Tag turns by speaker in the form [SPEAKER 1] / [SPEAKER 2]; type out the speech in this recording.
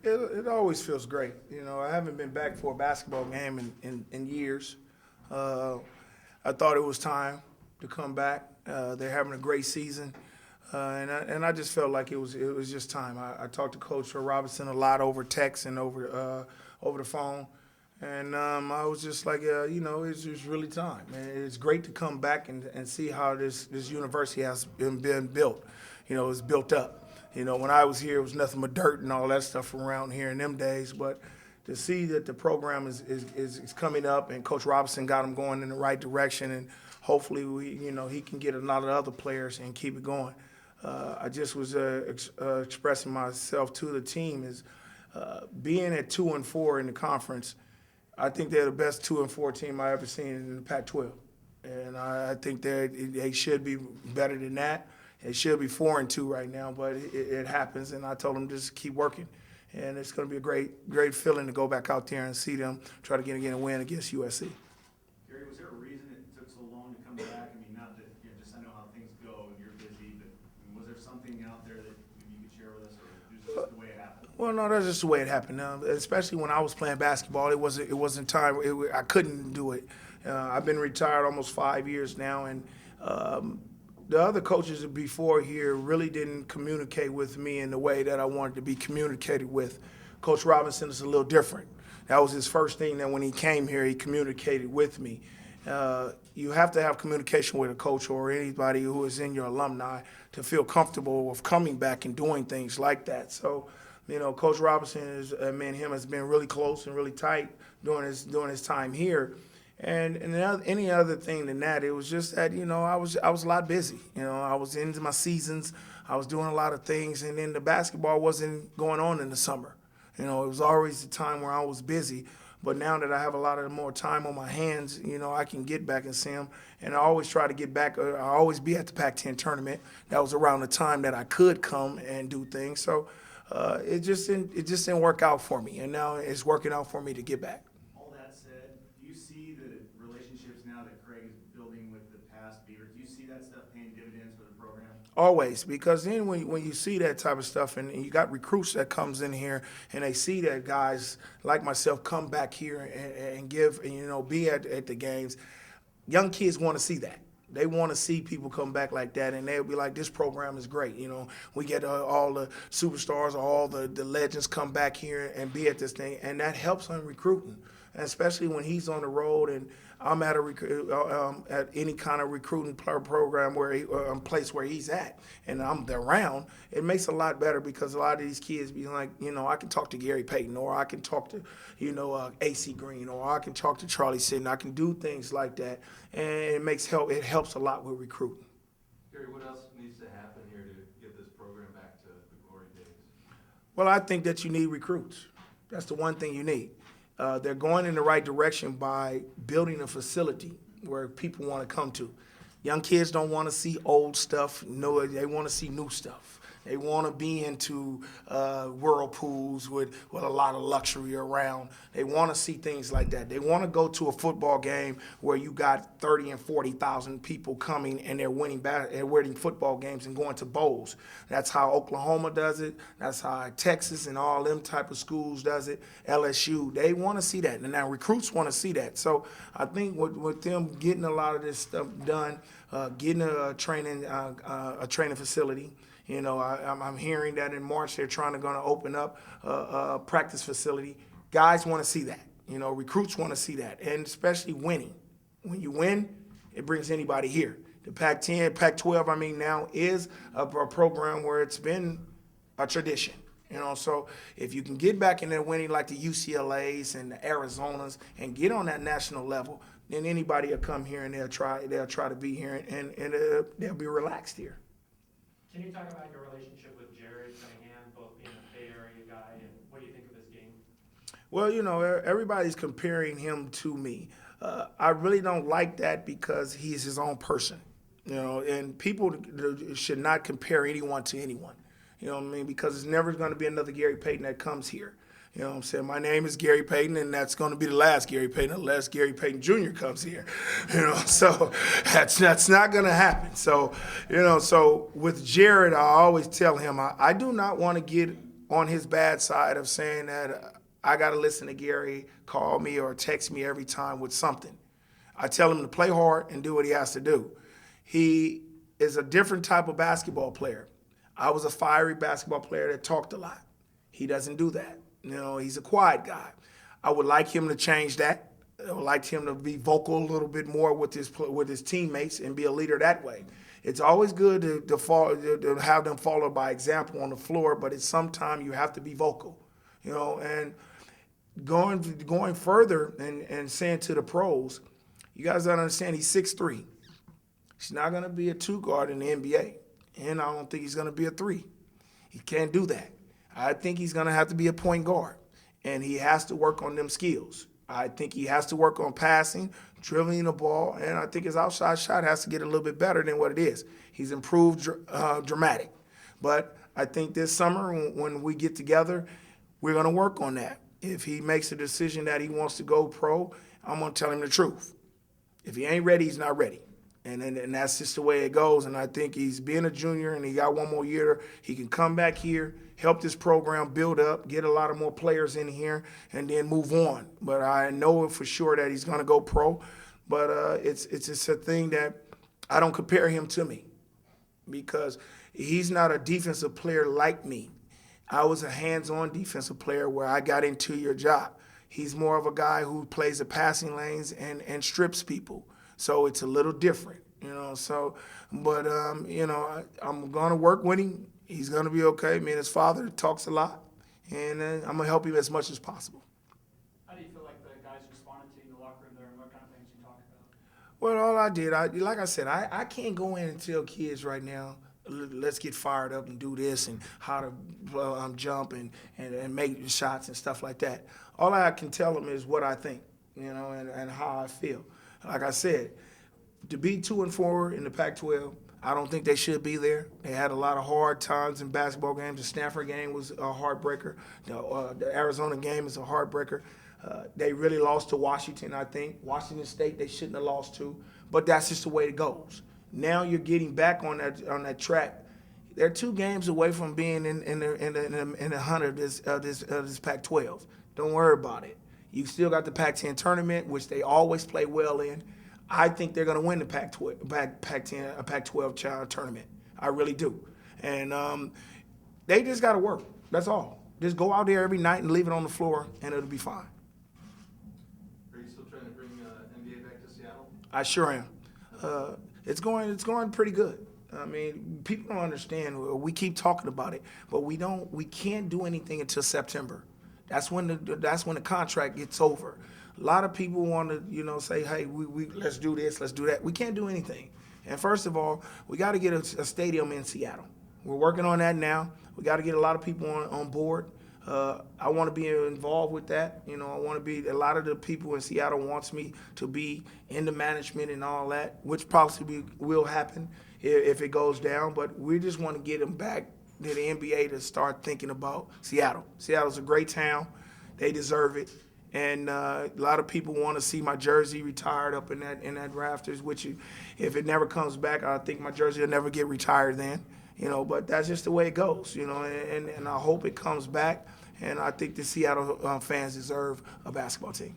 [SPEAKER 1] It always feels great. I haven't been back for a basketball game in years. I thought it was time to come back. They're having a great season. And I just felt like it was just time. I talked to Coach Robinson a lot over text and over the phone, and I was just like, it's just really time. And it's great to come back and see how this university has been built. It's built up. When I was here, it was nothing but dirt and all that stuff around here in them days. But to see that the program is coming up and Coach Robinson got them going in the right direction, and hopefully he can get a lot of other players and keep it going. I just was expressing myself to the team is being at 2-4 in the conference. I think they're the best 2-4 team I ever seen in the Pac-12, and I think they should be better than that. It should be 4-2 right now, but it happens, and I told them just keep working, and it's going to be a great feeling to go back out there and see them try to get again a win against USC.
[SPEAKER 2] Gary, was there a reason it took so long to come back? I mean, not that just I know how things go and you're busy, but was there something out there that you could share with us, or just the way it happened?
[SPEAKER 1] Well, no, that's just the way it happened. Especially when I was playing basketball, it wasn't time. I couldn't do it. I've been retired almost 5 years now, and the other coaches before here really didn't communicate with me in the way that I wanted to be communicated with. Coach Robinson is a little different. That was his first thing that when he came here, he communicated with me. You have to have communication with a coach or anybody who is in your alumni to feel comfortable with coming back and doing things like that. So, Coach Robinson and him has been really close and really tight during his time here. And any other thing than that, it was just that, I was a lot busy. I was into my seasons. I was doing a lot of things, and then the basketball wasn't going on in the summer. It was always the time where I was busy. But now that I have a lot of more time on my hands, I can get back and see them. And I always try to get back. I always be at the Pac-10 tournament. That was around the time that I could come and do things. So it just didn't work out for me. And now it's working out for me to get back.
[SPEAKER 2] All that said, do you see the relationships now that Craig is building with the past Beavers? Do you see that stuff paying dividends for the program?
[SPEAKER 1] Always, because then when you see that type of stuff and you got recruits that comes in here and they see that guys like myself come back here and give and be at the games, young kids want to see that. They want to see people come back like that, and they'll be like, this program is great. We get all the superstars, all the legends come back here and be at this thing, and that helps on recruiting, and especially when he's on the road and I'm at at any kind of recruiting program place where he's at, and I'm around. It makes it a lot better because a lot of these kids be like, I can talk to Gary Payton, or I can talk to, AC Green, or I can talk to Charlie Sitton. I can do things like that, and it helps a lot with recruiting.
[SPEAKER 3] Gary, what else needs to happen here to get this program back to the glory days?
[SPEAKER 1] Well, I think that you need recruits. That's the one thing you need. They're going in the right direction by building a facility where people want to come to. Young kids don't want to see old stuff. No, they want to see new stuff. They want to be into whirlpools with a lot of luxury around. They want to see things like that. They want to go to a football game where you got 30 and 40,000 people coming and they're winning football games and going to bowls. That's how Oklahoma does it. That's how Texas and all them type of schools does it. LSU, they want to see that. And now recruits want to see that. So I think with them getting a lot of this stuff done, getting a training facility. I'm hearing that in March they're going to open up a practice facility. Guys want to see that. Recruits want to see that, and especially winning. When you win, it brings anybody here. The Pac-10, Pac-12, now is a program where it's been a tradition. So if you can get back in there winning like the UCLAs and the Arizonas and get on that national level, then anybody will come here and they'll try to be here and they'll be relaxed here.
[SPEAKER 4] Can you talk about your relationship with Jared Cunningham, both being a Bay Area guy, and what do you think of his game?
[SPEAKER 1] Well, everybody's comparing him to me. I really don't like that because he's his own person, and people should not compare anyone to anyone. Because it's never going to be another Gary Payton that comes here. My name is Gary Payton, and that's going to be the last Gary Payton unless Gary Payton Jr. comes here. So that's not going to happen. So, so with Jared, I always tell him I do not want to get on his bad side of saying that I got to listen to Gary call me or text me every time with something. I tell him to play hard and do what he has to do. He is a different type of basketball player. I was a fiery basketball player that talked a lot. He doesn't do that. He's a quiet guy. I would like him to change that. I would like him to be vocal a little bit more with his teammates and be a leader that way. It's always good to have them follow by example on the floor, but it's sometimes you have to be vocal, and going further and saying to the pros, you guys don't understand he's 6'3". He's not going to be a 2 guard in the NBA, and I don't think he's going to be a 3. He can't do that. I think he's going to have to be a point guard, and he has to work on them skills. I think he has to work on passing, dribbling the ball, and I think his outside shot has to get a little bit better than what it is. He's improved dramatic. But I think this summer when we get together, we're going to work on that. If he makes a decision that he wants to go pro, I'm going to tell him the truth. If he ain't ready, he's not ready. And that's just the way it goes. And I think he's being a junior and he got one more year. He can come back here, help this program build up, get a lot of more players in here, and then move on. But I know for sure that he's going to go pro. But it's just a thing that I don't compare him to me because he's not a defensive player like me. I was a hands-on defensive player where I got into your job. He's more of a guy who plays the passing lanes and strips people. So it's a little different, But, I'm going to work with him. He's going to be okay. Me and his father talks a lot, and I'm going to help him as much as possible.
[SPEAKER 5] How do you feel like the guys responded to you in the locker room there, and what kind of things you talked about?
[SPEAKER 1] Well, all I did, like I said, I can't go in and tell kids right now, let's get fired up and do this and how to jump and make shots and stuff like that. All I can tell them is what I think, and how I feel. Like I said, to be 2-4 in the Pac-12, I don't think they should be there. They had a lot of hard times in basketball games. The Stanford game was a heartbreaker. The Arizona game is a heartbreaker. They really lost to Washington, I think. Washington State they shouldn't have lost to, but that's just the way it goes. Now you're getting back on that track. They're 2 games away from being in the hunt of this Pac-12. Don't worry about it. You still got the Pac-10 tournament, which they always play well in. I think they're going to win the Pac-12 tournament. I really do. And they just got to work. That's all. Just go out there every night and leave it on the floor, and it'll be fine.
[SPEAKER 3] Are you still trying to bring NBA back to Seattle?
[SPEAKER 1] I sure am. It's going pretty good. I mean, people don't understand. We keep talking about it, but we can't do anything until September. That's when the contract gets over. A lot of people want to, say, hey, we let's do this, let's do that. We can't do anything. And first of all, we got to get a stadium in Seattle. We're working on that now. We got to get a lot of people on board. I want to be involved with that. I want to be. A lot of the people in Seattle wants me to be in the management and all that, which possibly will happen if it goes down. But we just want to get them back to the NBA to start thinking about Seattle. Seattle's a great town. They deserve it. And a lot of people want to see my jersey retired up in that rafters, which if it never comes back, I think my jersey will never get retired then. But that's just the way it goes, and I hope it comes back. And I think the Seattle fans deserve a basketball team.